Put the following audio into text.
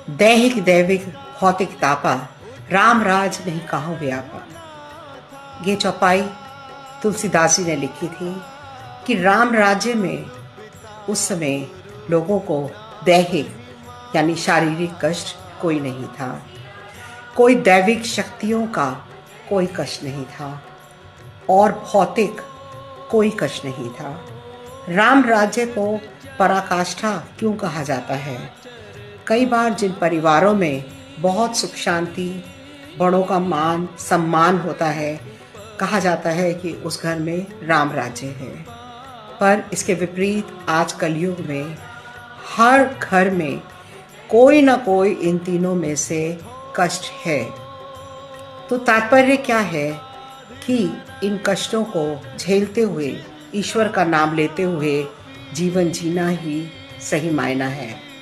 दैहिक दैविक भौतिक तापा, राम राज नहीं कहाँ व्यापा। ये चौपाई तुलसीदास जी ने लिखी थी कि राम राज्य में उस समय लोगों को दैहिक यानी शारीरिक कष्ट कोई नहीं था, कोई दैविक शक्तियों का कोई कष्ट नहीं था और भौतिक कोई कष्ट नहीं था। राम राज्य को पराकाष्ठा क्यों कहा जाता है? कई बार जिन परिवारों में बहुत सुख शांति, बड़ों का मान सम्मान होता है, कहा जाता है कि उस घर में राम राज्य है। पर इसके विपरीत आज कलयुग में हर घर में कोई ना कोई इन तीनों में से कष्ट है। तो तात्पर्य क्या है कि इन कष्टों को झेलते हुए, ईश्वर का नाम लेते हुए जीवन जीना ही सही मायना है।